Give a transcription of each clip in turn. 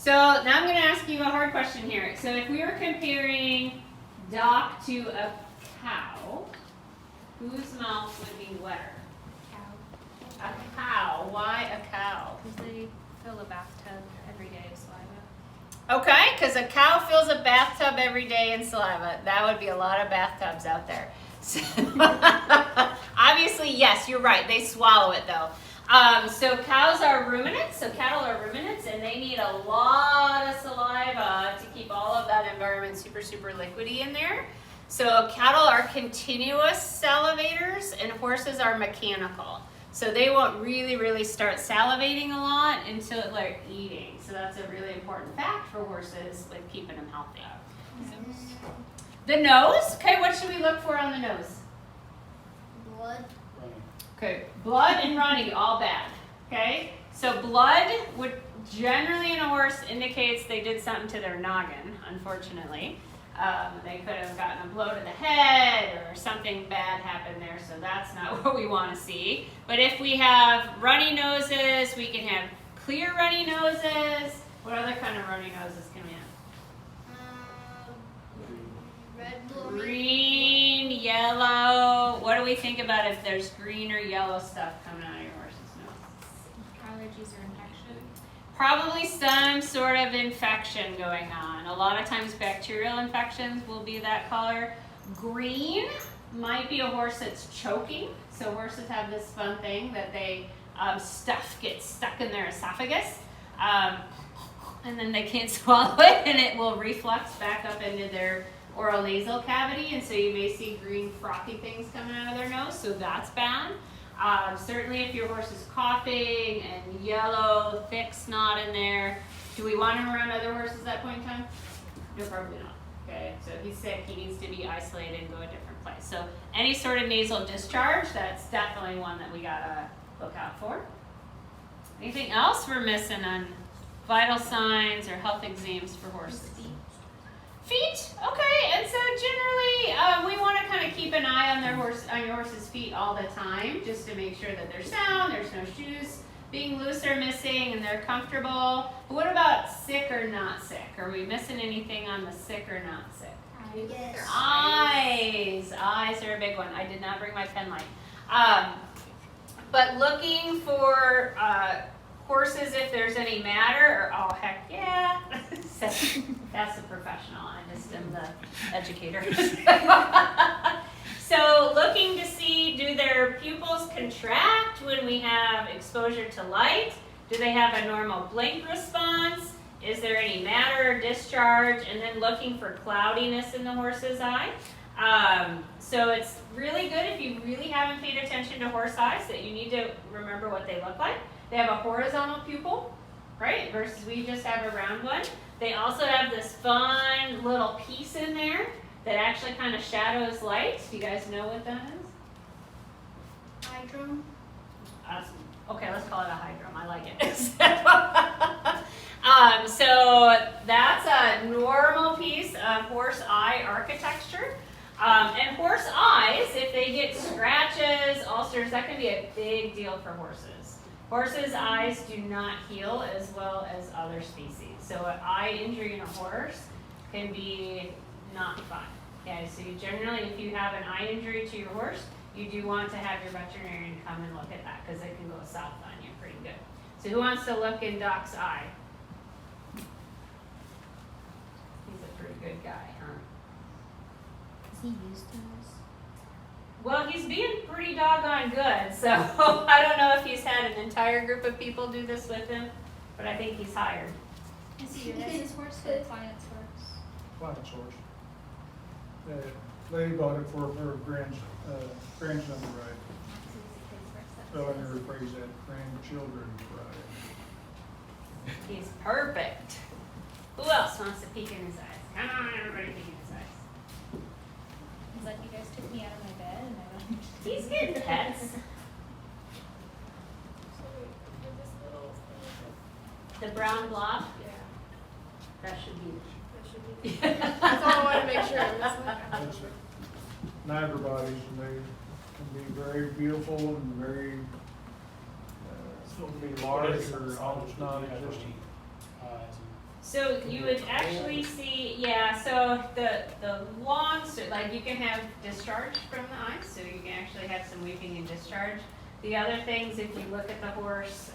So now I'm going to ask you a hard question here. So if we were comparing Doc to a cow, whose mouth would be wetter? Cow. A cow. Why a cow? Because they fill a bathtub every day of saliva. Okay, because a cow fills a bathtub every day in saliva. That would be a lot of bathtubs out there. So obviously, yes, you're right. They swallow it though. So cows are ruminants. So cattle are ruminants, and they need a lot of saliva to keep all of that environment super, super liquidy in there. So cattle are continuous salivators, and horses are mechanical. So they won't really, really start salivating a lot until they're eating. So that's a really important fact for horses with keeping them healthy. The nose. Okay, what should we look for on the nose? Blood. Okay, blood and runny, all bad. Okay, so blood would generally in a horse indicates they did something to their noggin, unfortunately. They could have gotten a blow to the head or something bad happened there, so that's not what we want to see. But if we have runny noses, we can have clear runny noses. What other kind of runny noses can we have? Red, Green, yellow. What do we think about if there's green or yellow stuff coming out of your horse's nose? Allergies or infection. Probably some sort of infection going on. A lot of times bacterial infections will be that color. Green might be a horse that's choking. So horses have this fun thing that they stuff gets stuck in their esophagus. And then they can't swallow it and it will reflux back up into their oral nasal cavity. And so you may see green frothy things coming out of their nose. So that's bad. Certainly if your horse is coughing and yellow, thick snot in there, do we want him around other horses at that point in time? No, probably not. Okay, so if he's sick, he needs to be isolated and go a different place. So any sort of nasal discharge, that's definitely one that we gotta look out for. Anything else we're missing on vital signs or health exams for horses? Feet, okay, and so generally we want to kind of keep an eye on your horse's feet all the time, just to make sure that they're sound, there's no shoes being loose or missing, and they're comfortable. But what about sick or not sick? Are we missing anything on the sick or not sick? Yes. Eyes are a big one. I did not bring my pen light. But looking for horses if there's any matter, or oh heck yeah, that's a professional. I just am the educator. So looking to see, do their pupils contract when we have exposure to light? Do they have a normal blink response? Is there any matter or discharge? And then looking for cloudiness in the horse's eye. So it's really good if you really haven't paid attention to horse eyes that you need to remember what they look like. They have a horizontal pupil, right? Versus we just have a round one. They also have this fun little piece in there that actually kind of shadows light. Do you guys know what that is? Hydrum. Awesome. Okay, let's call it a hydrum. I like it. So that's a normal piece of horse eye architecture. And horse eyes, if they get scratches, ulcers, that can be a big deal for horses. Horses' eyes do not heal as well as other species. So an eye injury in a horse can be not fun. Okay, so you generally, if you have an eye injury to your horse, you do want to have your veterinarian come and look at that because it can go south on you pretty good. So who wants to look in Doc's eye? He's a pretty good guy, huh? Is he used to this? Well, he's being pretty doggone good, so I don't know if he's had an entire group of people do this with him, but I think he's hired. Is he your guys' horse or the client's horse? Client's horse. They bought it for her grandson to ride. So let me rephrase that, grandchildren to ride. He's perfect. Who else wants to peek in his eyes? Come on, everybody peek in his eyes. He's like, you guys took me out of my bed and I don't. He's getting pets. The brown blob? Yeah, That should be. that should be. That's all I want to make sure. That's it. Niagara bodies, and they can be very beautiful and very, can be large or almost non-existent. So you would actually see, yeah, so the long, like you can have discharge from the eyes, so you can actually have some weeping and discharge. The other things, if you look at the horse,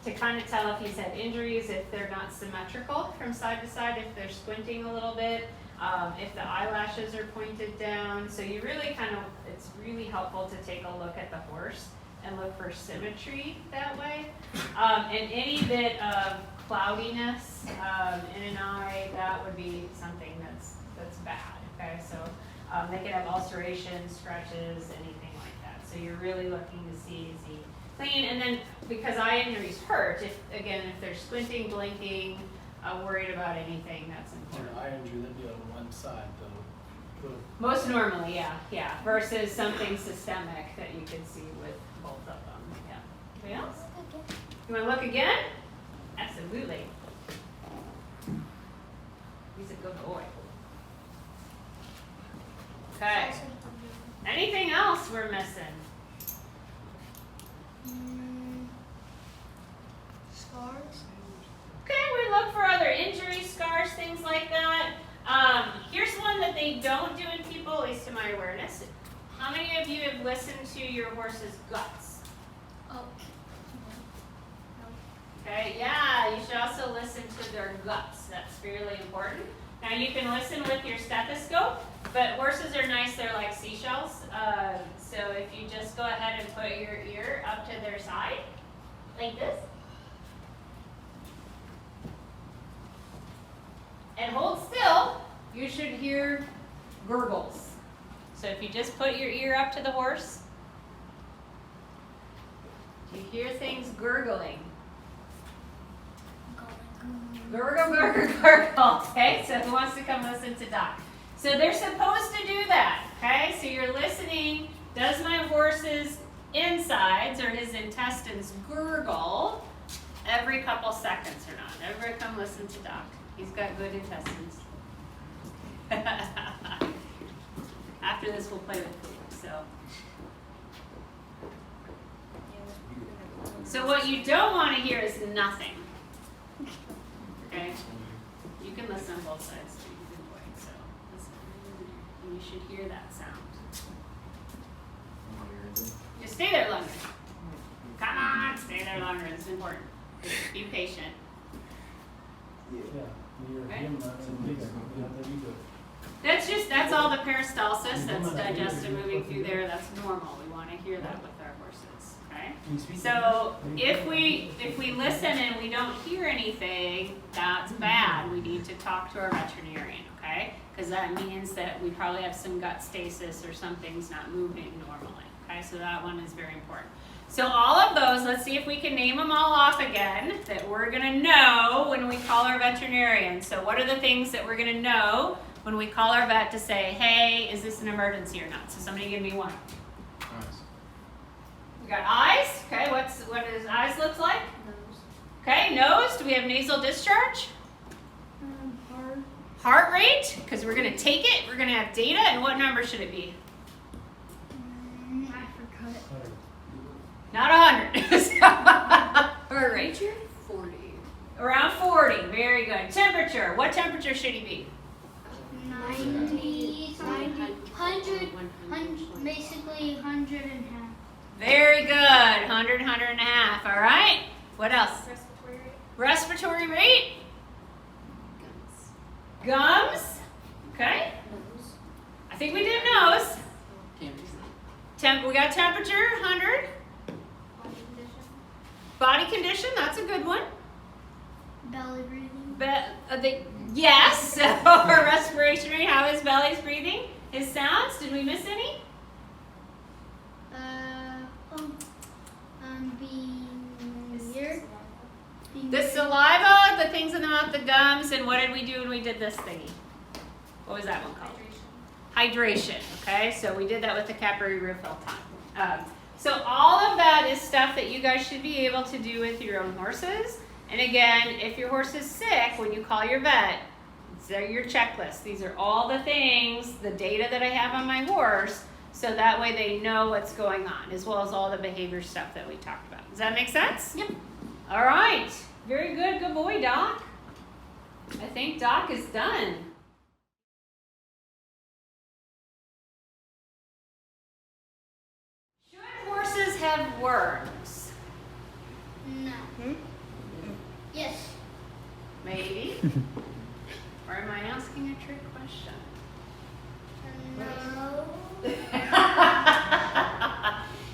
to kind of tell if he's had injuries, if they're not symmetrical from side to side, if they're squinting a little bit, if the eyelashes are pointed down. So you really it's really helpful to take a look at the horse and look for symmetry that way. And any bit of cloudiness in an eye, that would be something that's bad, okay? So they could have ulcerations, scratches, anything like that. So you're really looking to see, is he clean? And then because eye injuries hurt, if they're squinting, blinking, worried about anything, that's important. Eye injury, that'd be on one side though. Most normally, yeah, versus something systemic that you could see with both of them, yeah. Anybody else? You wanna look again? Absolutely. He's a good boy. Okay. Anything else we're missing? Scars. Okay, we look for other injuries, scars, things like that. Here's one that they don't do in people, at least to my awareness. How many of you have listened to your horse's guts? Oh. Okay, yeah, you should also listen to their guts. That's fairly important. Now you can listen with your stethoscope, but horses are nice, they're like seashells. So if you just go ahead and put your ear up to their side, like this, and hold still, you should hear gurgles. So if you just put your ear up to the horse, you hear things gurgling. Gurgle, gurgle, gurgle. Okay, so who wants to come listen to Doc? So they're supposed to do that, okay? So you're listening, does my horse's insides or his intestines gurgle every couple seconds or not? Everybody come listen to Doc. He's got good intestines. After this, we'll play with food, So what you don't want to hear is nothing. Okay? You can listen on both sides too, you can avoid, so listen. And you should hear that sound. Just stay there longer. Come on, stay there longer, it's important. Be patient. Yeah, you're Okay. him, that's a big, yeah, there you go. That's all the peristalsis, that's digestive moving through there, that's normal. We want to hear that with our horses, okay? So if we listen and we don't hear anything, that's bad. We need to talk to our veterinarian, okay? Because that means that we probably have some gut stasis or something's not moving normally, okay? So that one is very important. So all of those, let's see if we can name them all off again that we're gonna know when we call our veterinarian. So what are the things that we're gonna know when we call our vet to say, hey, is this an emergency or not? So somebody give me one. We got eyes, okay, what does eyes look like? Nose. Okay, nose, do we have nasal discharge? Heart. Heart rate, because we're gonna take it, we're gonna have data, and what number should it be? I forgot. Not 100. Heart rate. 40. Around 40, very good. Temperature, what temperature should he be? 90, 100, basically 100 and a half. Very good, 100, 100 and a half, all right? What else? Respiratory rate. Respiratory rate? Gums? Okay. I think we did nose. We got temperature, 100. Body condition. Body condition, that's a good one. Belly breathing. Yes. Or respiration rate, how his belly's breathing. His sounds, did we miss any? Being weird. The saliva, the things in the mouth, the gums, and what did we do when we did this thingy? What was that one called? Hydration, okay? So we did that with the capillary refill time. So all of that is stuff that you guys should be able to do with your own horses. And again, if your horse is sick, when you call your vet, they're your checklist. These are all the things, the data that I have on my horse, so that way they know what's going on, as well as all the behavior stuff that we talked about. Does that make sense? Yep. All right. Very good. Good boy, Doc. I think Doc is done. Should horses have worms? No. Yes. Maybe. Or am I asking a trick question? No.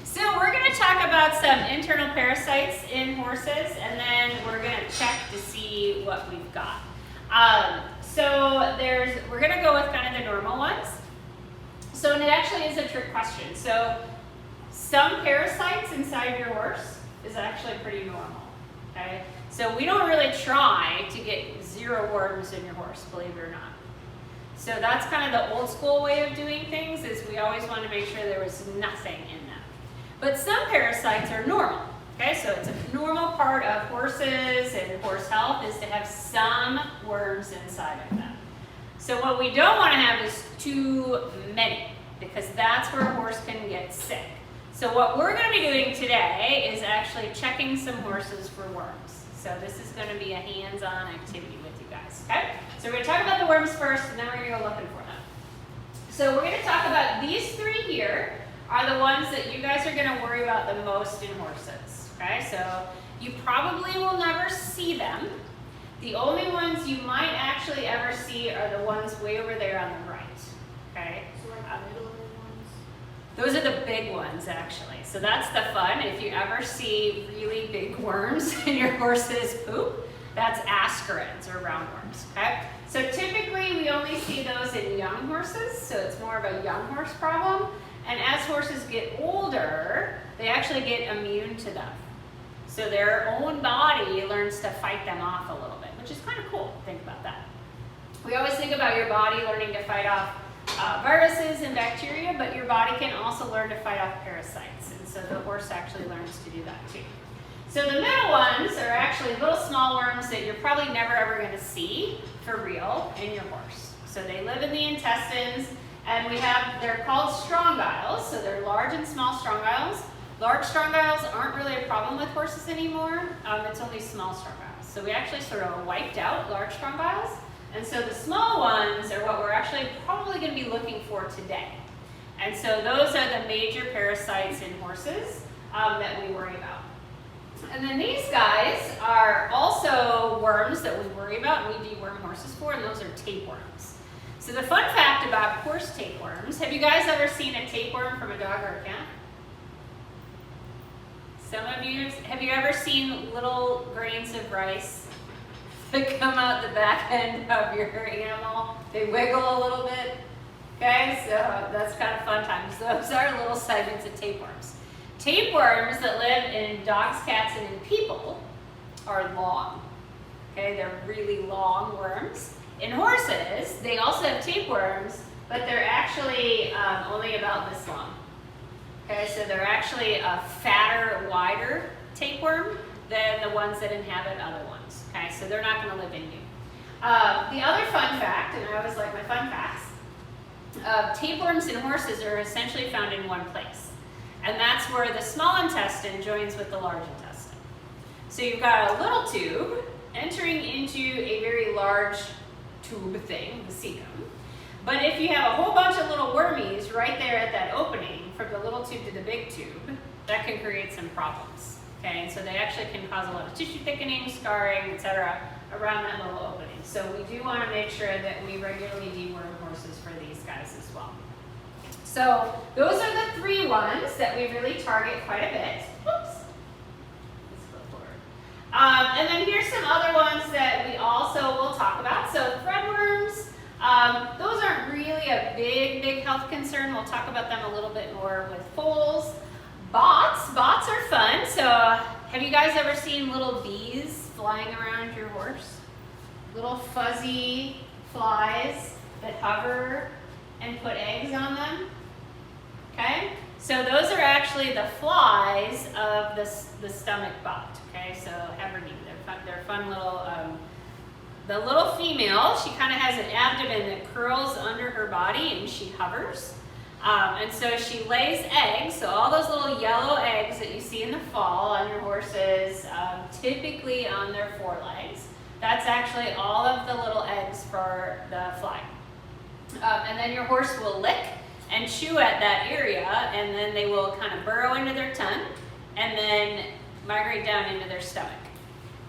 So we're going to talk about some internal parasites in horses, and then we're going to check to see what we've got. We're going to go with kind of the normal ones. So and it actually is a trick question. So some parasites inside your horse is actually pretty normal. Okay, so we don't really try to get 0 worms in your horse, believe it or not. So that's kind of the old school way of doing things, is we always want to make sure there was nothing in them. But some parasites are normal. Okay, so it's a normal part of horses and horse health is to have some worms inside of them. So what we don't want to have is too many, because that's where a horse can get sick. So what we're going to be doing today is actually checking some horses for worms. So this is going to be a hands-on activity with you guys, okay? So we're going to talk about the worms first, and then we're going to go looking for them. So we're going to talk about these 3 here are the ones that you guys are going to worry about the most in horses, okay? So you probably will never see them. The only ones you might actually ever see are the ones way over there on the right, okay? So like the middle ones. Those are the big ones, actually. So that's the fun. If you ever see really big worms in your horse's poop, that's ascarids or roundworms, okay? So typically we only see those in young horses, so it's more of a young horse problem. And as horses get older, they actually get immune to them. So their own body learns to fight them off a little bit, which is kind of cool. Think about that. We always think about your body learning to fight off viruses and bacteria, but your body can also learn to fight off parasites. And so the horse actually learns to do that too. So the middle ones are actually little small worms that you're probably never ever going to see for real in your horse. So they live in the intestines, and they're called strongyles, so they're large and small strongyles. Large strongyles aren't really a problem with horses anymore. It's only small strongyles. So we actually sort of wiped out large strongyles. And so the small ones are what we're actually probably going to be looking for today. And so those are the major parasites in horses that we worry about. And then these guys are also worms that we worry about and we deworm horses for, and those are tapeworms. So the fun fact about horse tapeworms, have you guys ever seen a tapeworm from a dog or a cat? Some of you, have you ever seen little grains of rice that come out the back end of your animal? They wiggle a little bit. Okay, so that's kind of fun times. Those are little segments of tapeworms. Tapeworms that live in dogs, cats, and in people are long. Okay, they're really long worms. In horses, they also have tapeworms, but they're actually only about this long. Okay, so they're actually a fatter, wider tapeworm than the ones that inhabit other ones. Okay, so they're not going to live in you. The other fun fact, and I always like my fun facts, tapeworms in horses are essentially found in one place. And that's where the small intestine joins with the large intestine. So you've got a little tube entering into a very large tube thing, the cecum. But if you have a whole bunch of little wormies right there at that opening, from the little tube to the big tube, that can create some problems. Okay, and so they actually can cause a lot of tissue thickening, scarring, etc. around that little opening. So we do want to make sure that we regularly deworm horses for these guys as well. So those are the 3 ones that we really target quite a bit. Oops. Let's go forward. And then here's some other ones that we also will talk about. So threadworms, those aren't really a big health concern. We'll talk about them a little bit more with foals. Bots are fun. So have you guys ever seen little bees flying around your horse? Little fuzzy flies that hover and put eggs on them. Okay, so those are actually the flies of the stomach bot. Okay, so Hebridean, they're fun little. The little female, she kind of has an abdomen that curls under her body and she hovers. And so she lays eggs, so all those little yellow eggs that you see in the fall on your horses, typically on their forelegs, That's actually all of the little eggs for the fly. And then your horse will lick and chew at that area, and then they will kind of burrow into their tongue and then migrate down into their stomach.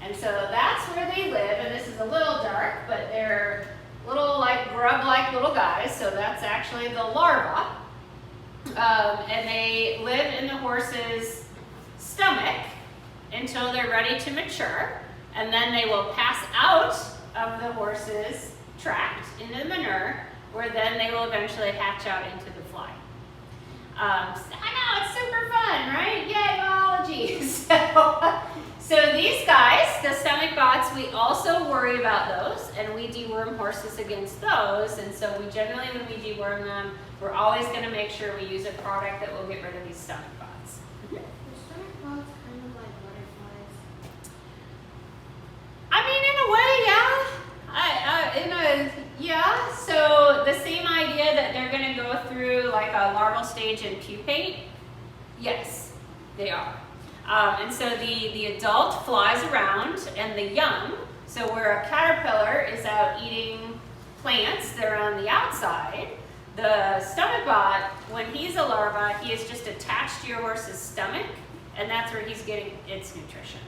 And so that's where they live, and this is a little dark, but they're little like grub-like little guys, so that's actually the larva. And they live in the horse's stomach until they're ready to mature, and then they will pass out of the horse's tract into the manure, where then they will eventually hatch out into the fly. I know, it's super fun, right? Yay, biology! So these guys, the stomach bots, we also worry about those, and we deworm horses against those. And so we generally, when we deworm them, we're always going to make sure we use a product that will get rid of these stomach bots. The stomach bots kind of like butterflies. I mean, in a way, yeah. Yeah. So the same idea that they're going to go through like a larval stage and pupate. Yes, they are. And so the adult flies around, and the young. So where a caterpillar is out eating plants that are on the outside, the stomach bot, when he's a larva, he is just attached to your horse's stomach, and that's where he's getting its nutrition.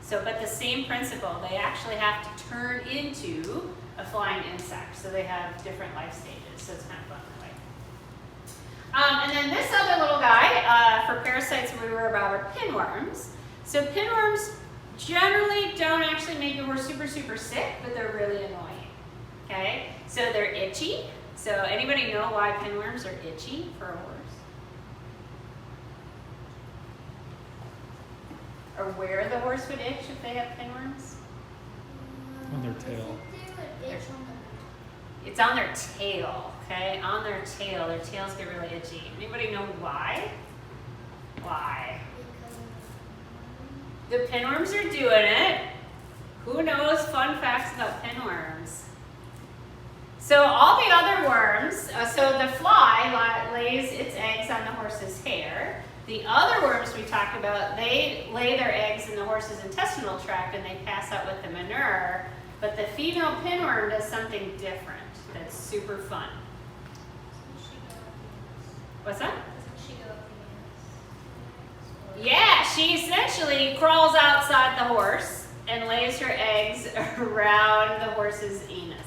So, but the same principle, they actually have to turn into a flying insect. So they have different life stages. So it's kind of fun that way. And then this other little guy, for parasites we were about, are pinworms. So pinworms generally don't actually make your horse super, super sick, but they're really annoying. Okay? So they're itchy. So anybody know why pinworms are itchy for a horse? Or where the horse would itch if they have pinworms? On their tail. They would itch on the It's on their tail, okay? On their tail. Their tails get really itchy. Anybody know why? Why? The pinworms are doing it. Who knows fun facts about pinworms? So all the other worms, so the fly lays its eggs on the horse's hair. The other worms we talked about, they lay their eggs in the horse's intestinal tract and they pass out with the manure. But the female pinworm does something different that's super fun. What's that? Doesn't she go up the anus? Yeah, she essentially crawls outside the horse and lays her eggs around the horse's anus.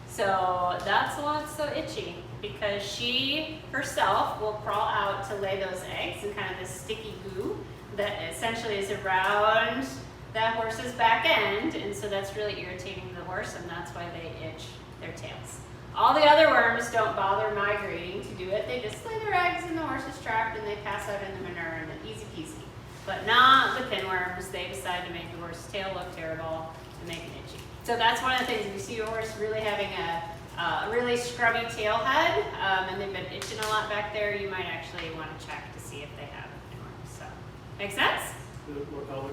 So that's why it's so itchy, because she herself will crawl out to lay those eggs in kind of this sticky goo that essentially is around that horse's back end, and so that's really irritating the horse, and that's why they itch their tails. All the other worms don't bother migrating to do it. They just lay their eggs in the horse's tract and they pass out in the manure, and easy peasy. But not the pinworms. They decide to make the horse's tail look terrible and make it itchy. So that's one of the things. If you see your horse really having a really scrubby tail head, and they've been itching a lot back there, you might actually want to check to see if they have pinworms. So, make sense? What color?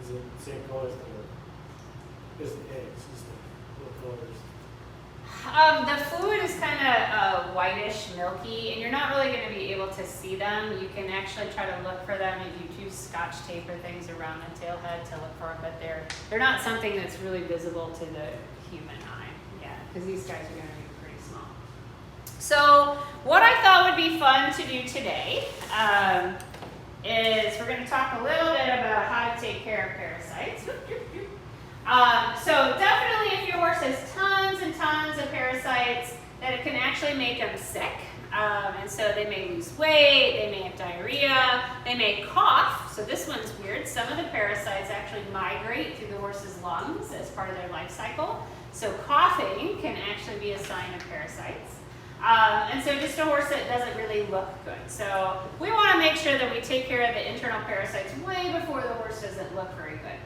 Is it the same color as the eggs? What colors? The food is kind of whitish, milky, and you're not really going to be able to see them. You can actually try to look for them if you do Scotch tape or things around the tail head to look for them, but they're not something that's really visible to the human eye. Yeah, because these guys are going to be pretty small. So what I thought would be fun to do today is we're going to talk a little bit about how to take care of parasites. So definitely if your horse has tons and tons of parasites, that it can actually make them sick. And so they may lose weight, they may have diarrhea, they may cough. So this one's weird. Some of the parasites actually migrate through the horse's lungs as part of their life cycle. So coughing can actually be a sign of parasites. And so just a horse that doesn't really look good. So we want to make sure that we take care of the internal parasites way before the horse doesn't look very good.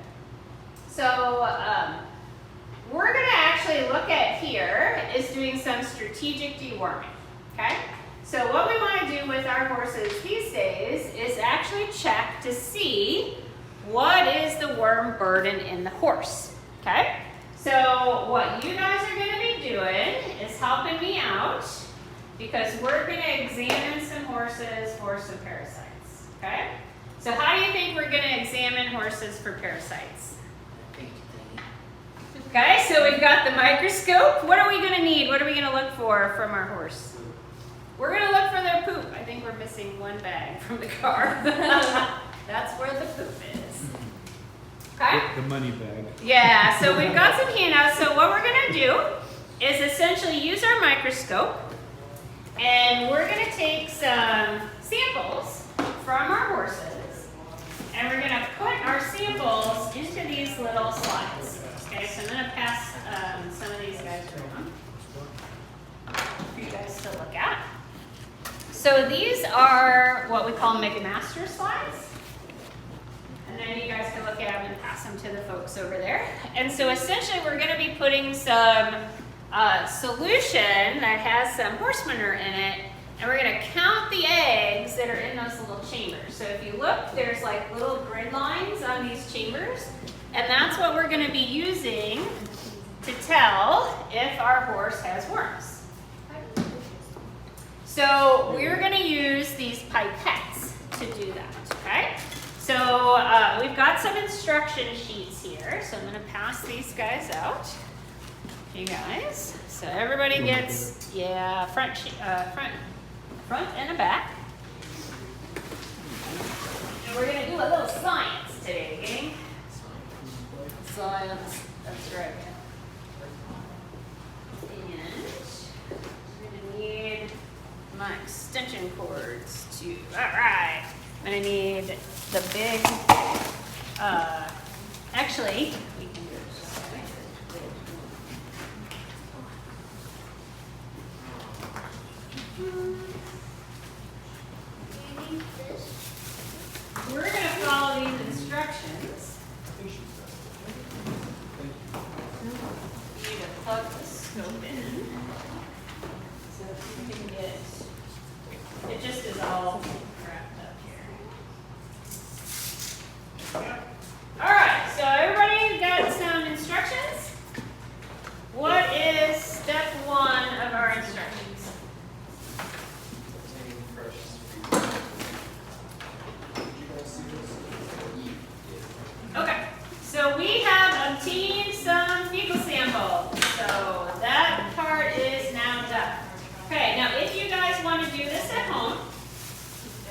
So we're going to actually look at here is doing some strategic deworming, okay? So what we want to do with our horses these days is actually check to see what is the worm burden in the horse, okay? So what you guys are going to be doing is helping me out because we're going to examine some horses for some parasites, okay? So how do you think we're going to examine horses for parasites? Okay, so we've got the microscope. What are we gonna need? What are we gonna look for from our horse? We're gonna look for their poop. I think we're missing one bag from the car. That's where the poop is. Okay? The money bag. Yeah, so we've got some handouts. So what we're gonna do is essentially use our microscope, and we're gonna take some samples from our horses, and we're gonna put our samples into these little slides. Okay, so I'm gonna pass some of these guys around for you guys to look at. So these are what we call McMaster slides. And then you guys can look at them and pass them to the folks over there. And so essentially we're gonna be putting some solution that has some horse manure in it, and we're gonna count the eggs that are in those little chambers. So if you look, there's like little grid lines on these chambers, and that's what we're gonna be using to tell if our horse has worms. So we're gonna use these pipettes to do that, okay? So we've got some instruction sheets here, so I'm gonna pass these guys out to you guys. So everybody gets, yeah, front and a back. And we're gonna do a little science today, gang. Science, that's right. And we're gonna need my extension cords too. All right, I'm gonna need the big, actually, we can do it just like this. We're gonna follow these instructions. You need to plug the scope in. So you can get, it just is all wrapped up here. All right, so everybody got some instructions? What is step 1 of our instructions? Okay, so we have obtained some fecal samples. So that part is now done. Okay, now if you guys want to do this at home,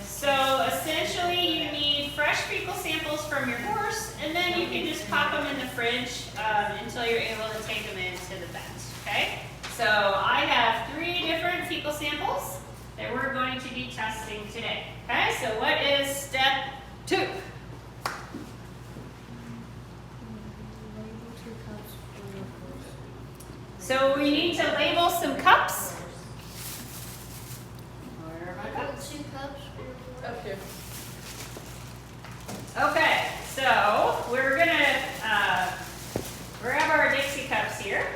so essentially you need fresh fecal samples from your horse, and then you can just pop them in the fridge until you're able to take them into the vet, okay? So I have 3 different fecal samples that we're going to be testing today, okay? So what is step 2? So we need to label some cups. Where are my cups? 2 cups. Up here. Okay, so we're gonna grab our Dixie cups here.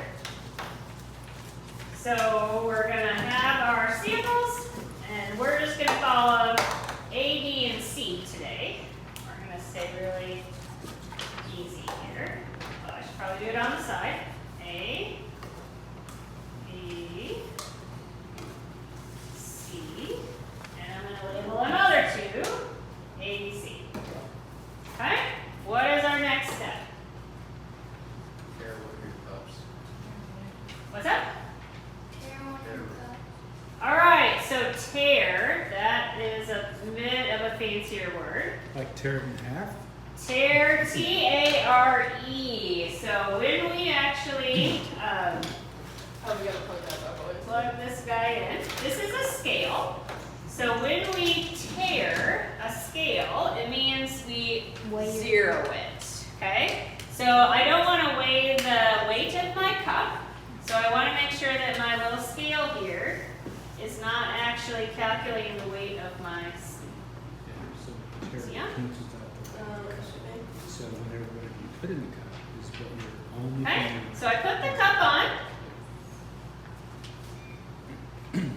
So we're gonna have our samples, and we're just gonna follow A, B, and C today. We're gonna stay really easy here. Well, I should probably do it on the side. A, B, C, and I'm gonna label another 2, A, B, C. Okay, what is our next step? Pair with your cups. What's that? Tear one of the cups. All right, so tear, that is a bit of a fancier word. Like tear it in half? Tear, T-A-R-E. So when we actually Oh, we gotta plug that up always. plug this guy in, this is a scale. So when we tear a scale, it means we zero it, okay? So I don't want to weigh the weight of my cup, so I want to make sure that my little scale here is not actually calculating the weight of my seed. Yeah, so tear Yeah. cancels out the so whatever you put in the cup is what you're only Okay, going so I put the cup on,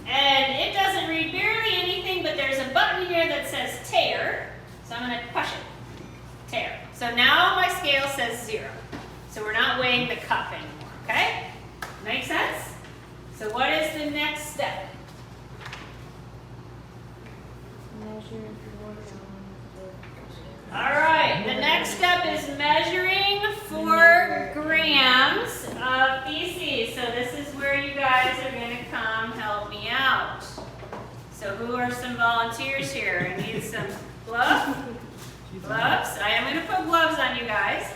and it doesn't read barely anything, but there's a button here that says tear, so I'm going to push it, tear. So now my scale says 0, so we're not weighing the cup anymore, okay? Make sense? So what is the next step? All right, the next step is measuring for grams of feces. So this is where you guys are gonna come help me out. So who are some volunteers here? I need some gloves. Gloves. I am gonna put gloves on you guys.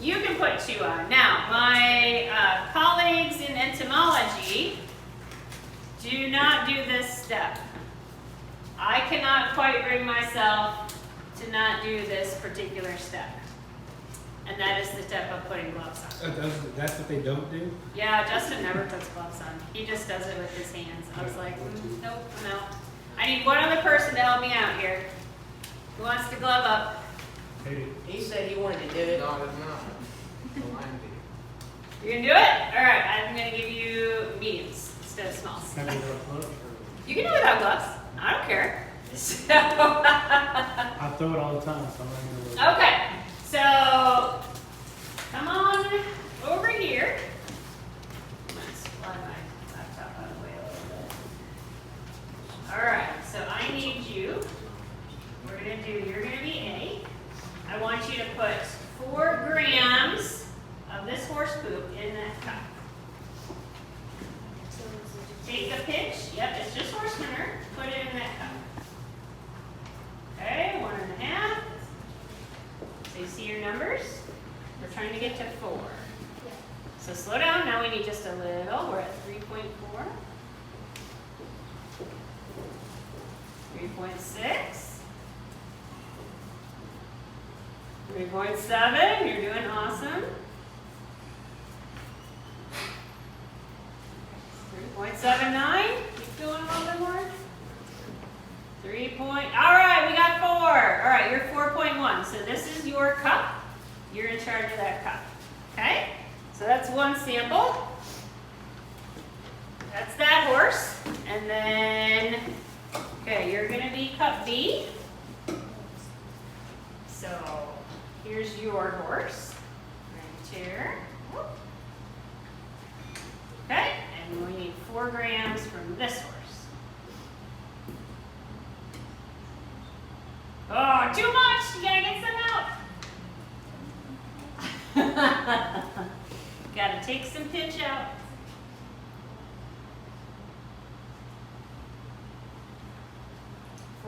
You can put 2 on. Now, my colleagues in entomology do not do this step. I cannot quite bring myself to not do this particular step. And that is the step of putting gloves on. That's what they don't do? Yeah, Justin never puts gloves on. He just does it with his hands. I was like, nope, no. I need one other person to help me out here. Who wants to glove up? Hey, He said he wanted to do it. No, it's not. The line be. You gonna do it? All right, I'm gonna give you mediums instead of smalls. can I do that gloves or- You can do it without gloves. I don't care. So, I throw it all the time, so I'm not gonna. okay, so come on over here. I'm gonna slide my laptop out of the way a little bit. All right, so I need you. You're gonna be A. I want you to put 4 grams of this horse poop in that cup. Take a pinch. Yep, it's just horse manure. Put it in that cup. Okay, 1.5. So you see your numbers? We're trying to get to 4. So slow down. Now we need just a little. We're at 3.4. 3.6. 3.7. You're doing awesome. 3.79. Keep going a little bit more. 3 point. All right, we got 4. All right, you're 4.1. So this is your cup. You're in charge of that cup. Okay? So that's one sample. That's that horse. And then, okay, you're going to be cup B. So here's your horse. Right here. Okay, and we need 4 grams from this horse. Oh, too much! You gotta get some out. Gotta take some pitch out.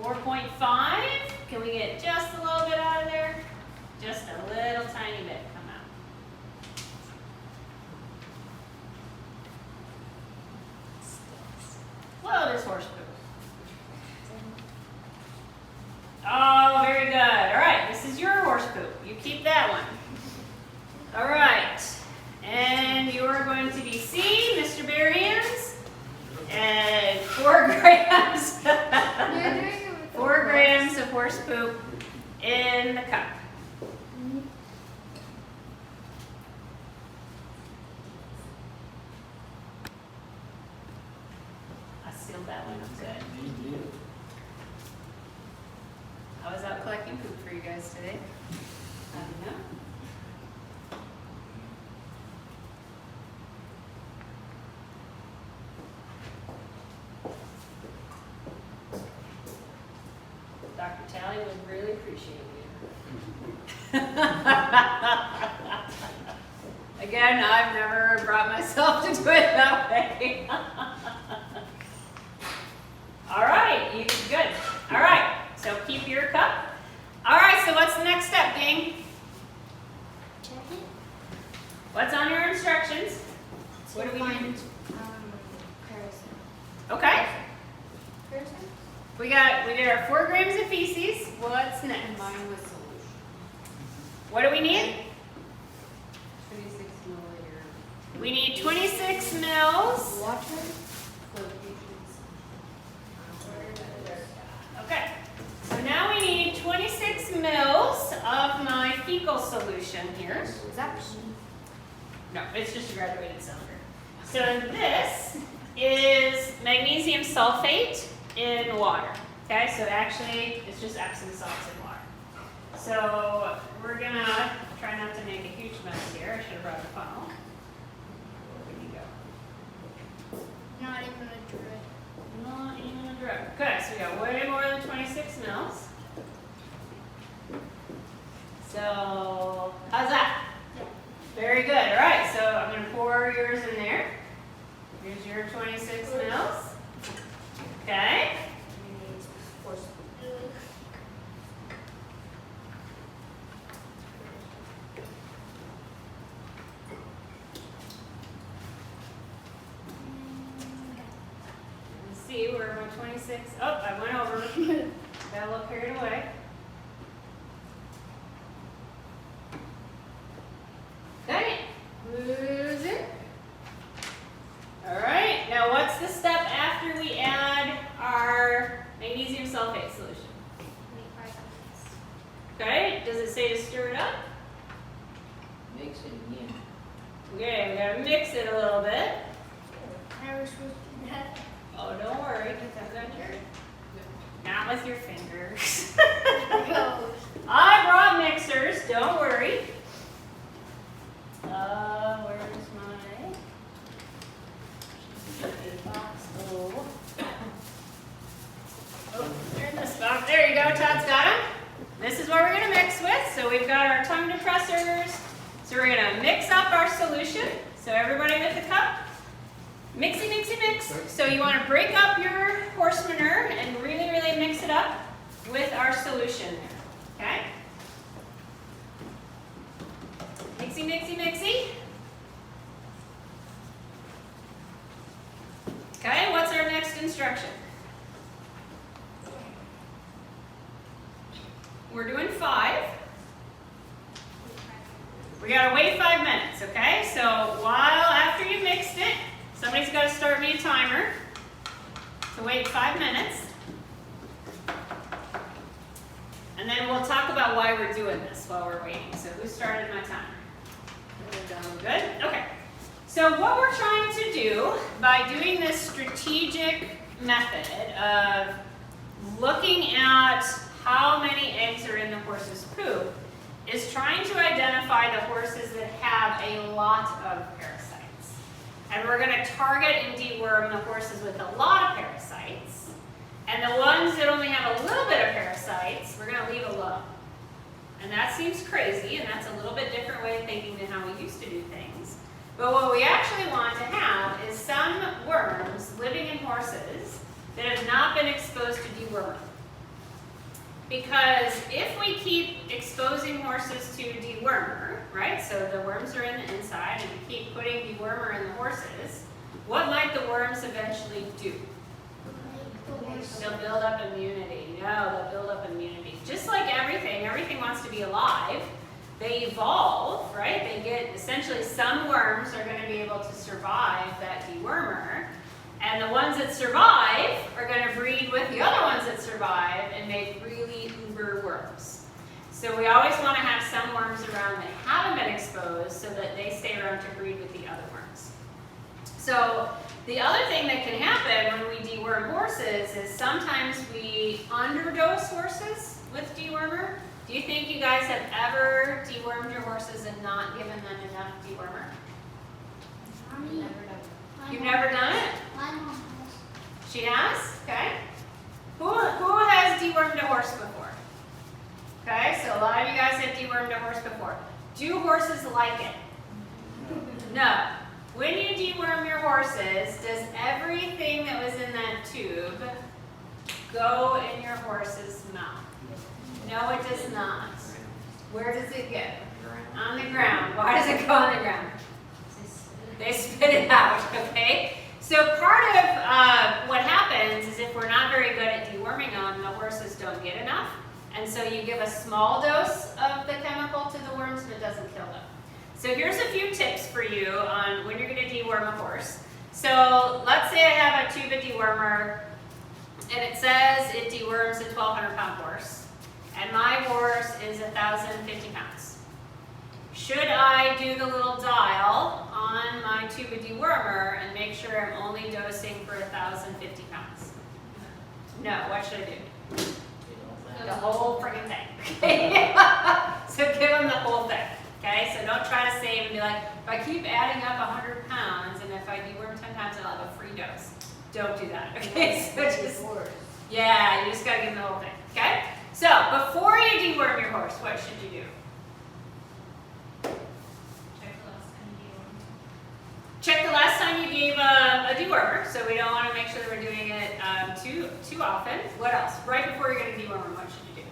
.5. Can we get just a little bit out of there? Just a little tiny bit come out. Whoa, there's horse poop. Oh, very good. All right, this is your horse poop. You keep that one. All right, and you're going to be C, Mr. Berrien's, and 4 grams. 4 grams of horse poop in the cup. I sealed that one up good. I was out collecting poop for you guys today. I don't know. Dr. Talley would really appreciate you. Again, I've never brought myself to do it that way. All right, you good. All right, so keep your cup. All right, so what's the next step, gang? Check it. What's on your instructions? What do we find need? parasite. Okay, Parasite? we did our 4 grams of feces. What's next? Mine was solution. What do we need? 26 milliliter. We need 26 mils. Water. Okay, so now we need 26 mils of my fecal solution here. Is that No, it's just a graduated cylinder. So this is magnesium sulfate in water. Okay, so actually it's just Epsom salts in water. So we're gonna try not to make a huge mess here. I should have brought a funnel. Where did you go? Not even a drip. Not even a drip. Okay, so we got way more than 26 mils. So how's that? Yeah. Very good. All right, so I'm yours in there. Here's your 26 mils. Okay. Let's see, we're about 26. Oh, I went over. Got a little carried away. Okay, lose it. All right, now what's the step after we add our magnesium sulfate solution? Wait 5 minutes. Okay, does it say to stir it up? Mix it again. Okay, we gotta mix it a little bit. I was supposed to do that. Oh, don't worry, because I'm gonna not with your fingers. I brought mixers, don't worry. Where's my box? Oh. Oh, they're in this box. There you go, Todd's got them. This is what we're gonna mix with. So we've got our tongue depressors. So we're gonna mix up our solution. So everybody with the cup. Mixy, mixy, mix. So you want to break up your horse manure and really, really mix it up with our solution there. Okay? Mixy, mixy, mixy. Okay, what's our next instruction? We're doing 5. We gotta wait 5 minutes, okay? So while after you mixed it, somebody's got to start me a timer to wait 5 minutes. And then we'll talk about why we're doing this while we're waiting. So who started my timer? Good? Okay. So what we're trying to do by doing this strategic method of looking at how many eggs are in the horse's poop is trying to identify the horses that have a lot of parasites. And we're going to target and deworm the horses with a lot of parasites. And the ones that only have a little bit of parasites, we're going to leave alone. And that seems crazy, and that's a little bit different way of thinking than how we used to do things. But what we actually want to have is some worms living in horses that have not been exposed to deworming. Because if we keep exposing horses to dewormer, right, so the worms are in the inside and we keep putting dewormer in the horses, what might the worms eventually do? They'll build up immunity. No, they'll build up immunity. Just like everything wants to be alive. They evolve, right? They get, essentially some worms are going to be able to survive that dewormer. And the ones that survive are going to breed with the other ones that survive and make really uber worms. So we always want to have some worms around that haven't been exposed so that they stay around to breed with the other worms. So the other thing that can happen when we deworm horses is sometimes we underdose horses with dewormer. Do you think you guys have ever dewormed your horses and not given them enough dewormer? You've never done it? My mom has. She has? Okay. Who has dewormed a horse before? Okay, so a lot of you guys have dewormed a horse before. Do horses like it? No. When you deworm your horses, does everything that was in that tube go in your horse's mouth? No, it does not. Where does it go? On the ground. Why does it go on the ground? They spit it out, okay? So part of what happens is if we're not very good at deworming them, the horses don't get enough. And so you give a small dose of the chemical to the worms and it doesn't kill them. So here's a few tips for you on when you're going to deworm a horse. So let's say I have a tube of dewormer and it says it deworms a 1,200-pound horse. And my horse is 1,050 pounds. Should I do the little dial on my tube of dewormer and make sure I'm only dosing for 1,050 pounds? No, what should I do? The whole friggin' thing. So give them the whole thing. Okay, so don't try to save and be like, if I keep adding up 100 pounds and if I deworm 10 times, I'll have a free dose. Don't do that. Okay, so just, yeah, you just gotta give them the whole thing. Okay, so before you deworm your horse, what should you do? Check the gave a dewormer, so we don't want to make sure that we're doing it too often. What else? Right before you're going to deworm, what should you do?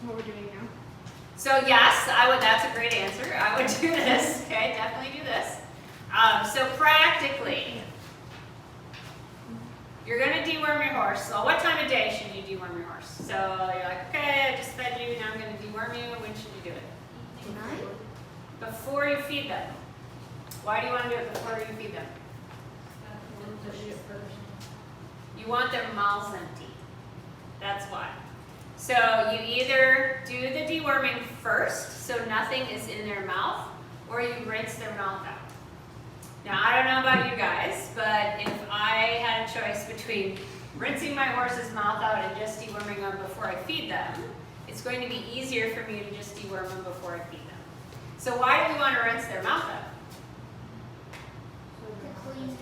What we're doing now? So yes, I would. That's a great answer. I would do this. Okay, definitely do this. So practically, you're going to deworm your horse. So what time of day should you deworm your horse? So you're like, okay, I just fed you. Now I'm going to deworm you. When should you do it? Tonight? Before you feed them. Why do you want to do it before you feed them? You want their mouths empty. That's why. So you either do the deworming first, so nothing is in their mouth, or you rinse their mouth out. Now, I don't know about you guys, but if I had a choice between rinsing my horse's mouth out and just deworming them before I feed them, it's going to be easier for me to just deworm them before I feed them. So why do we want to rinse their mouth out? To clean.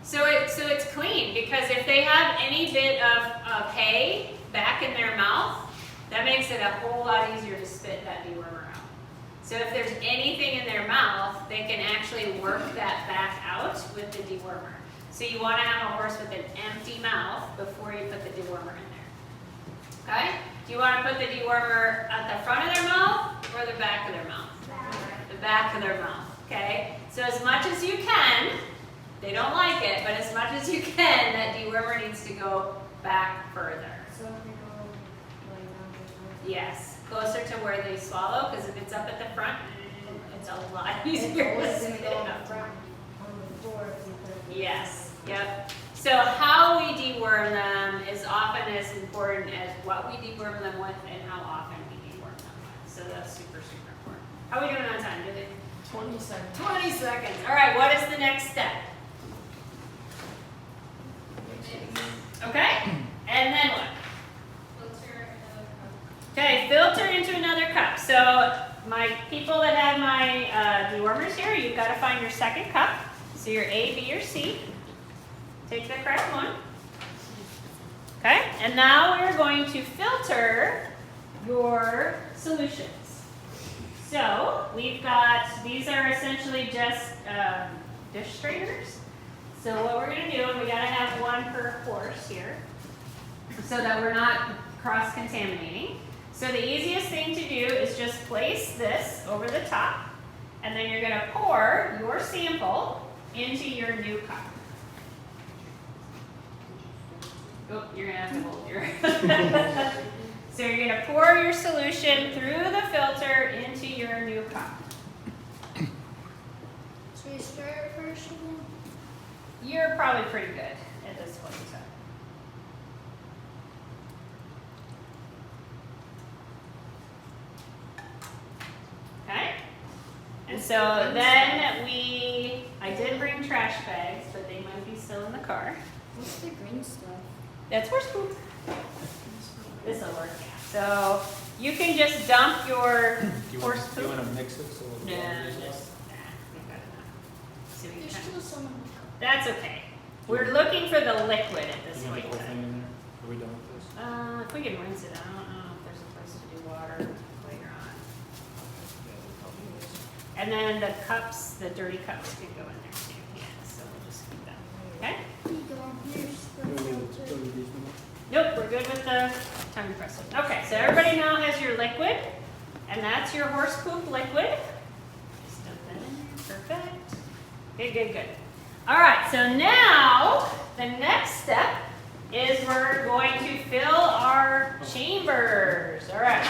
So it's clean, because if they have any bit of hay back in their mouth, that makes it a whole lot easier to spit that dewormer out. So if there's anything in their mouth, they can actually work that back out with the dewormer. So you want to have a horse with an empty mouth before you put the dewormer in there. Okay? Do you want to put the dewormer at the front of their mouth or the back of their mouth? The back of their mouth. Okay? So as much as you can, they don't like it, but as much as you can, that dewormer needs to go back further. So if we go like down Yes, closer to where they swallow, because if it's up at the front, it's a lot easier to spit out. on the floor if we put it. Yes, yep. So how we deworm them is often as important as what we deworm them with and how often we deworm them with. So that's super, super important. How are we doing on time? Did it? 20 seconds. 20 seconds. All right, what is the next step? Okay, and then what? Okay, filter into another cup. So my people that have my dewormers here, you've got to find your second cup. So your A, B, or C. Take the correct one. Okay, and now we're going to filter your solutions. So we've got, these are essentially just dish strainers. So what we're going to do, and we got to have one per horse here, so that we're not cross-contaminating. So the easiest thing to do is just place this over the top, and then you're going to pour your sample into your new cup. Oh, you're going to have to hold your... So you're going to pour your solution through the filter into your new cup. So you start first again? You're probably pretty good at this point. So. Okay? And so then I did bring trash bags, but they might be still in the car. What's the green stuff? That's horse poop. This'll work, yeah. So you can just dump your horse Do you poop. want to mix it so it'll No, go in as well? just, we've got enough. So we There's can- still some in the cup. That's okay. We're looking for the liquid at this You want point. the whole thing in there? Are we done with this? If we can rinse it, I don't know if there's a place to do water later on. Yeah, it probably is. And then the cups, the dirty cups can go in there too. Yeah, so we'll just keep that. Okay? You go, here's the Go with filter. these ones. Nope, we're good with the tongue compressor. Okay, so everybody now has your liquid, and that's your horse poop liquid. Just dump that in there. Perfect. Good, good, good. All right, so now the next step is we're going to fill our chambers. All right.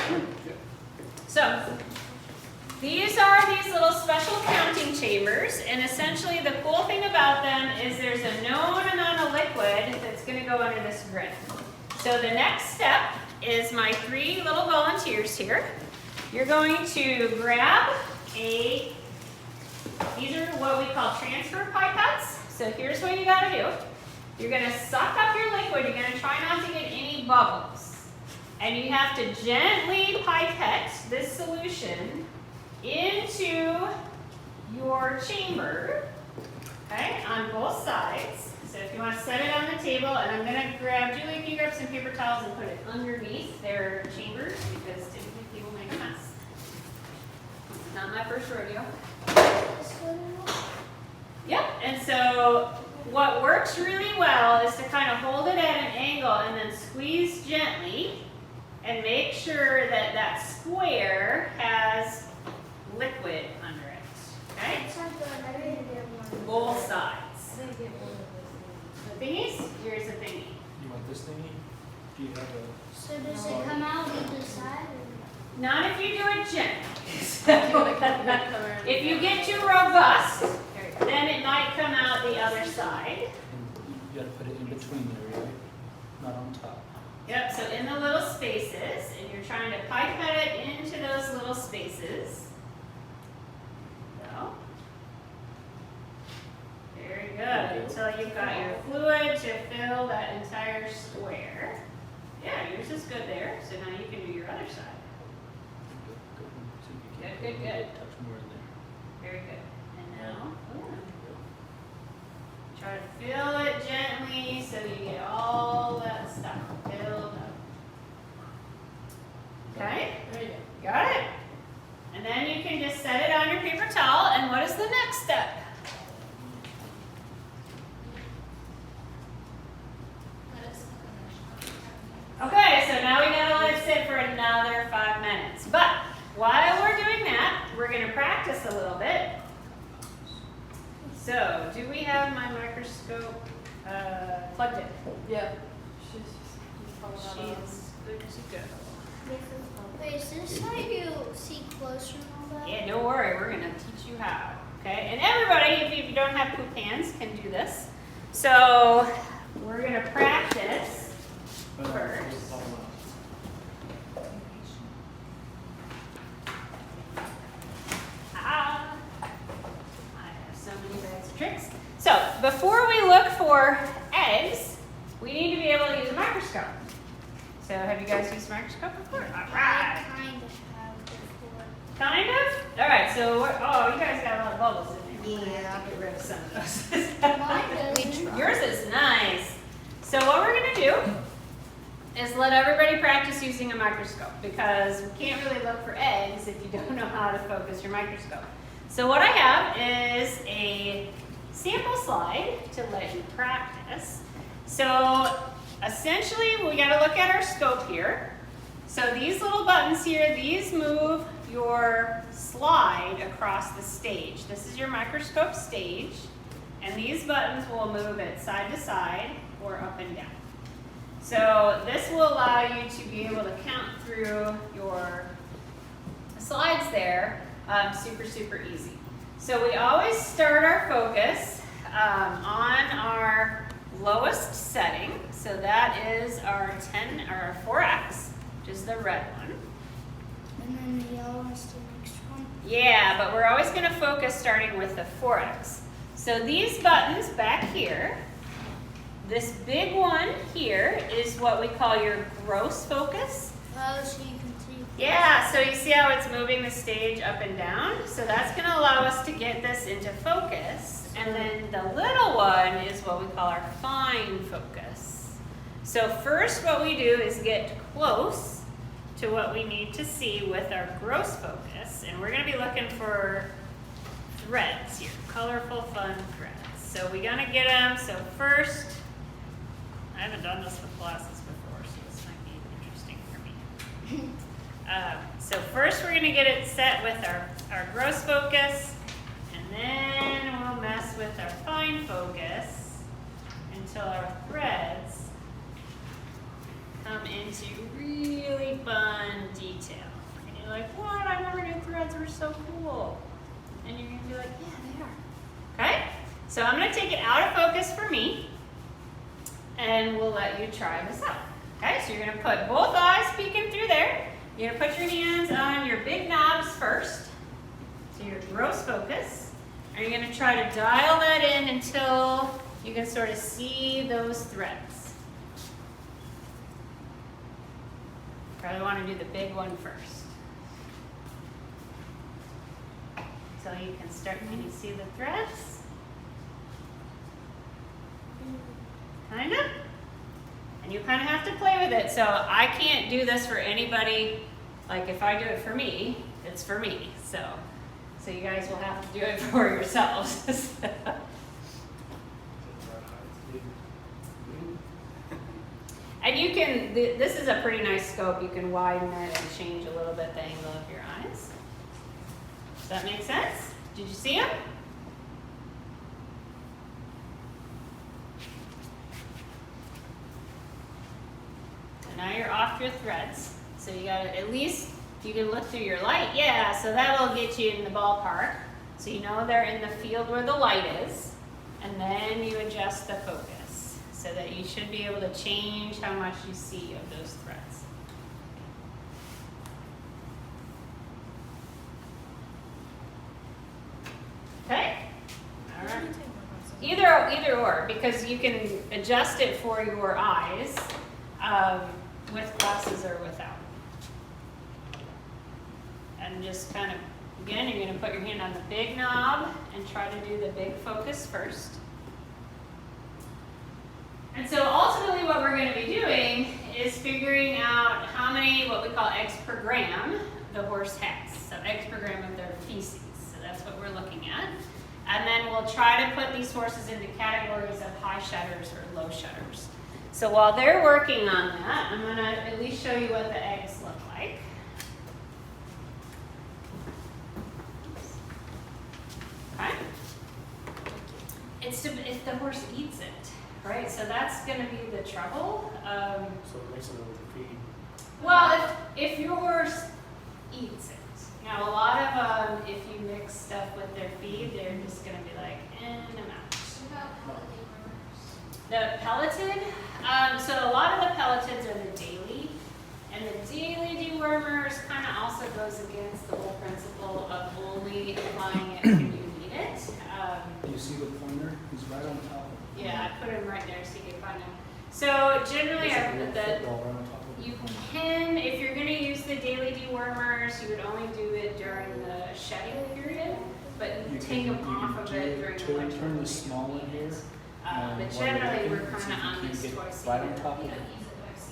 So these are these little special counting chambers, and essentially the cool thing about them is there's a known amount of liquid that's going to go under this grid. So the next step is my 3 little volunteers here. You're going to grab these are what we call transfer pipettes. So here's what you got to do. You're going to suck up your liquid. You're going to try not to get any bubbles. And you have to gently pipette this solution into your chamber, okay, on both sides. So if you want to set it on the table, and I'm going to grab, Julie, can you grab some paper towels and put it underneath their chambers, because typically people make a mess. This is not my first rodeo. Yep, and so what works really well is to kind of hold it at an angle and then squeeze gently and make sure that that square has liquid under it, okay? I didn't get one. Both sides. I didn't get one of The thingies, here's the thingy. You want this thingy? Do you have a? So does it come out either side? Not if you do it gently. those. If you get too robust, then it might come out the other side. And you gotta put it in between there, right? Not on top. Yep, so in the little spaces, and you're trying to pipette it into those little spaces. So. Very good, until you've got your fluid to fill that entire square. Yeah, yours is good there, so now you can do your other side. See if you can Good, good, good. touch more in there. Very good. And now, try to fill it gently so you get all that stuff filled up. Okay? There you go. Got it? And then you can just set it on your paper towel, and what is the next step? Okay, so now we gotta let it sit for another 5 minutes. But while we're doing that, we're gonna practice a little bit. So, do we have my microscope plugged in? Yeah. She's following that She's good to go. Wait, is this how you see closer and all that? Yeah, don't worry, we're gonna teach you how. Okay, and everybody, if you don't have poop hands, can do this. So, we're gonna practice. First. I have so many bags of tricks. So, before we look for eggs, we need to be able to use a microscope. So, have you guys used a microscope before? All I right. kind of have before. Kind of? All right, so, oh, you guys got a lot of bubbles in there. Yeah. I'll get rid of some of those. Mine doesn't. Yours is nice. So, what we're going to do is let everybody practice using a microscope, because we can't really look for eggs if you don't know how to focus your microscope. So what I have is a sample slide to let you practice. So essentially we got to look at our scope here. So these little buttons here, these move your slide across the stage. This is your microscope stage, and these buttons will move it side to side or up and down. So this will allow you to be able to count through your slides there super, super easy. So we always start our focus on our lowest setting. So that is our 10 or our 4x, which is the red one. And then the yellow is the next one. Yeah, but we're always going to focus starting with the 4x. So these buttons back here, this big one here is what we call your gross focus. Oh, so you can see. Yeah, so you see how it's moving the stage up and down? So that's going to allow us to get this into focus. And then the little one is what we call our fine focus. So first what we do is get close to what we need to see with our gross focus. And we're going to be looking for threads here, colorful, fun threads. So we're going to get them. So first, I haven't done this with glasses before, so this might be interesting for me. So first we're going to get it set with our gross focus, and then we'll mess with our fine focus until our threads come into really fun detail. And you're like, what? I never knew threads were so cool. And you're going to be like, yeah, they are. Okay? So I'm going to take it out of focus for me, and we'll let you try this out. Okay, so you're going to put both eyes peeking through there. You're going to put your hands on your big knobs first, so your gross focus. And you're going to try to dial that in until you can sort of see those threads. Probably want to do the big one first. So you can start, can you see the threads? Kind of. And you kind of have to play with it. So I can't do this for anybody. Like if I do it for me, it's for me. So So you guys will have to do it for yourselves. And you can, this is a pretty nice scope. You can widen it and change a little bit the angle of your eyes. Does that make sense? Did you see them? And now you're off your threads. So you gotta, at least you can look through your light. Yeah, so that'll get you in the ballpark. So you know they're in the field where the light is. And then you adjust the focus so that you should be able to change how much you see of those threads. Okay? All right. Either or, because you can adjust it for your eyes with glasses or without. And just kind of, again, you're going to put your hand on the big knob and try to do the big focus first. And so ultimately what we're going to be doing is figuring out how many, what we call eggs per gram, the horse has. So eggs per gram of their feces. So that's what we're looking at. And then we'll try to put these horses into categories of high shudders or low shudders. So while they're working on that, I'm going to at least show you what the eggs look like. Okay? It's if the horse eats it, right? So that's going to be the trouble. So mixing it with the feed. Well, if your horse eats it. Now, a lot of if you mix stuff with their feed, they're just going to be like, I'm out. The pelleted, so a lot of the pelleteds are the daily, and the daily dewormers kind of also goes against the whole principle of only applying it when you need it. You see the pointer? He's right on top of it. Yeah, I put him right there so you can find him. So generally, you can, if you're going to use the daily dewormers, you would only do it during the shedding period, but you take them off of it during the winter. Turn the small in here. But generally, we're kind of on this twice a year. Right on top of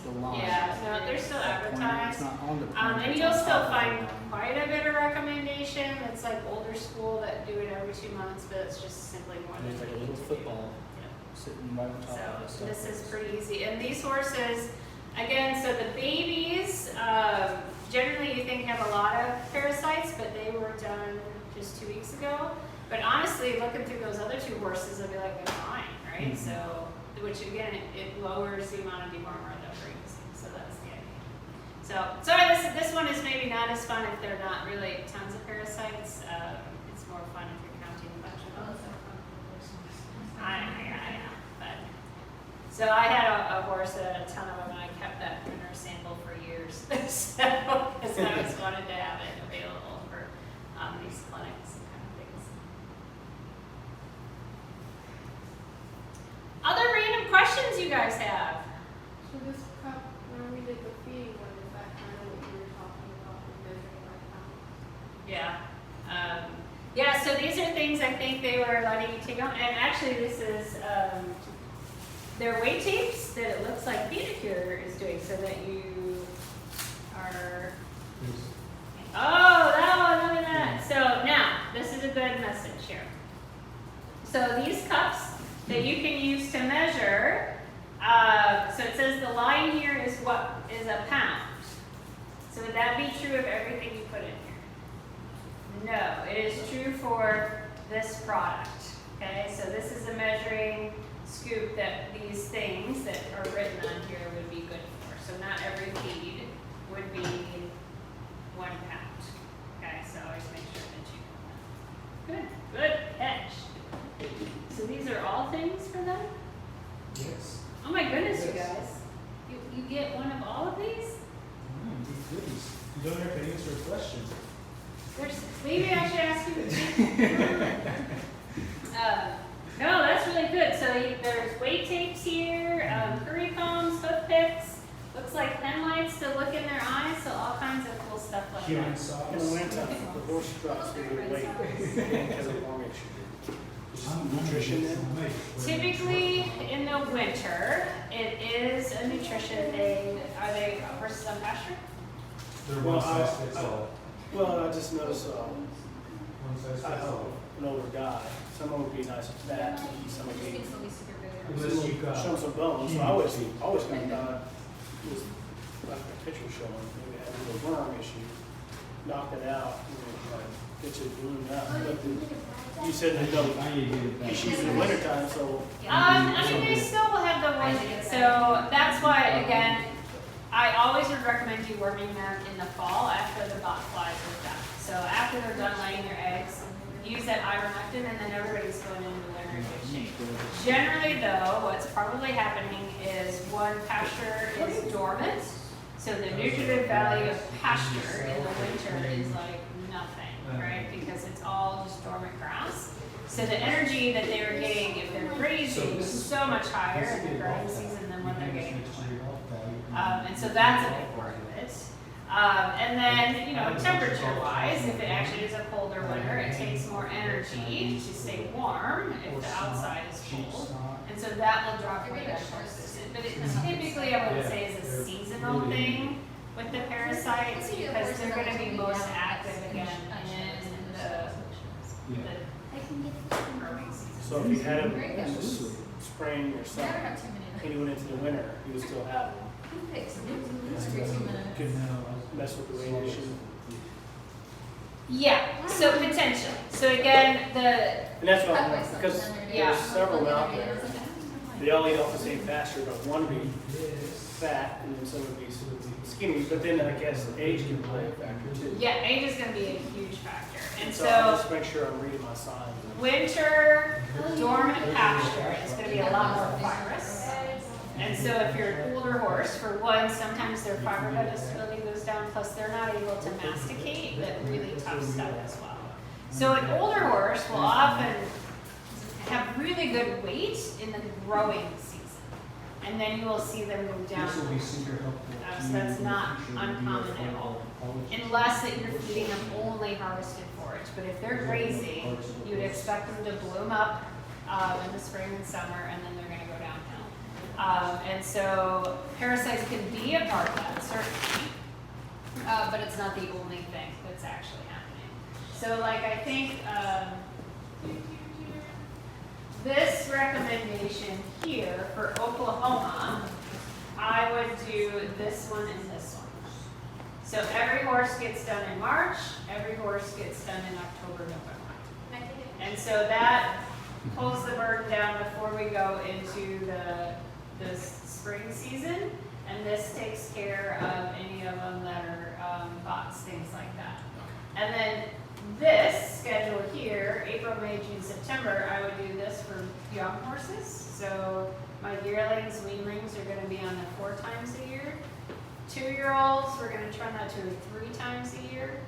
the line. Yeah, no, they're still That pointer, advertised. it's not on the pointer, And it's you'll on still top of the find line. quite a bit of recommendation. It's like older school that do it every 2 months, but it's just simply more than There's like a you need little to do. football sitting right on top of the So stuff. this is pretty easy. And these horses, again, so the babies, generally you think have a lot of parasites, but they were done just 2 weeks ago. But honestly, looking through those other two horses, they'll be like, they're fine, right? Mhm. So, which again, it lowers the amount of dewormer that we're using. So that's the idea. So, sorry, this one is maybe not as fun if they're not really tons of parasites. It's more fun if you're counting a bunch of them. Yeah. But, so I had a horse that had a ton of them, and I kept that printer sample for years. So, because I always wanted to have it available for these clinics and kind of things. Other random questions you guys have? So this cup, when we did the feeding one, is that kind of what you were talking about, the measuring by pound? Yeah. Yeah, so these are things I think they were letting you take on. And actually this is, they're weight tapes that it looks like Pedicure is doing so that you are, oh, that one, look at that. So now, this is a good message here. So these cups that you can use to measure, so it says the line here is what is a pound. So would that be true of everything you put in here? No, it is true for this product. Okay, so this is a measuring scoop that these things that are written on here would be good for. So not every feed would be 1 pound. Okay, so always make sure that you know that. Good catch. So these are all things for them? Yes. Oh my goodness, you guys. You get one of all of these? These goodies. You don't have to answer a question. Maybe I should ask you. No, that's really good. So there's weight tapes here, curry combs, hoof picks. Looks like pen lights to look in their eyes. So all kinds of cool stuff like Human that. sauce. In the winter, the horse drops their weight because of long it should be. Is nutrition in? Typically in the winter, it is a nutrition thing. Are they horses on pasture? They're Well, one size fits all. Well, I just noticed, I hope, an older guy. Some would be nice and fat, some would be, Unless you've got. show some bones. So I always think about, just like the picture showing, maybe had a little worm issue, knocked it out, and then gets it ballooned up. But you said there's no issues in the wintertime, so. I mean, they still will have the one, so that's why, again, I always would recommend deworming them in the fall after the bot flies are done. So after they're done laying their eggs, use that ivermectin, and then everybody's going into the winter in good shape. Generally though, what's probably happening is one pasture is dormant, so the nutritive value of pasture in the winter is like nothing, right? Because it's all just dormant grass. So the energy that they were getting if they're grazing is so much higher in the growing season than what they're getting in the winter. And so that's a big part of it. And then, you know, temperature-wise, if it actually is a colder winter, it takes more energy to stay warm if the outside is cold. And so that will drop your horses. But it typically, I would say, is a seasonal thing with the parasites because they're going to be most active again in the growing season. So if you had him in the spring or summer, and he went into the winter, he would still have them. Could mess with the radiation. Yeah, so potentially. So again, And that's what I'm wondering, because Yeah. there's several out there. They all eat off the same pasture, but one would be fat and then some would be skinny. But then I guess age can play a factor too. yeah, age is going to be a huge factor. And So I'll so just make sure I'm reading my signs. winter dormant pasture is going to be a lot more fibrous. And so if you're an older horse, for one, sometimes their fiber digestibility goes down, plus they're not able to masticate that really tough stuff as well. So an older horse will often have really good weight in the growing season. And then you will see them move down. This will be super helpful. So that's not uncommon at all. Unless that you're feeding them only harvested forage. But if they're grazing, you would expect them to bloom up in the spring and summer, and then they're going to go downhill. And so parasites can be a part of that, certainly. But it's not the only thing that's actually happening. So like I think this recommendation here for Oklahoma, I would do this one and this one. So every horse gets done in March, every horse gets done in October, November. And so that pulls the burden down before we go into the spring season. And this takes care of any of them that are bots, things like that. And then this schedule here, April, May, June, September, I would do this for young horses. So my yearlings, weanlings are going to be on the 4 times a year. 2-year-olds, we're going to turn that to 3 times a year.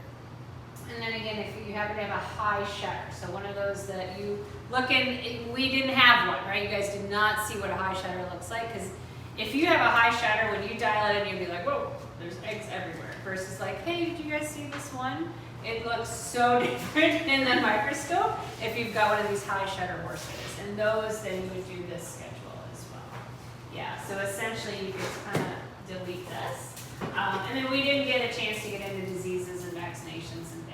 And then again, if you happen to have a high shedder, so one of those that you look in, we didn't have one, right? You guys did not see what a high shedder looks like, because if you have a high shedder, when you dial it in, you'll be like, whoa, there's eggs everywhere. Versus like, hey, did you guys see this one? It looks so different in the microscope if you've got one of these high shedder horses. And those, then you would do this schedule as well. Yeah, so essentially you could kind of delete this. And then we didn't get a chance to get into diseases and vaccinations and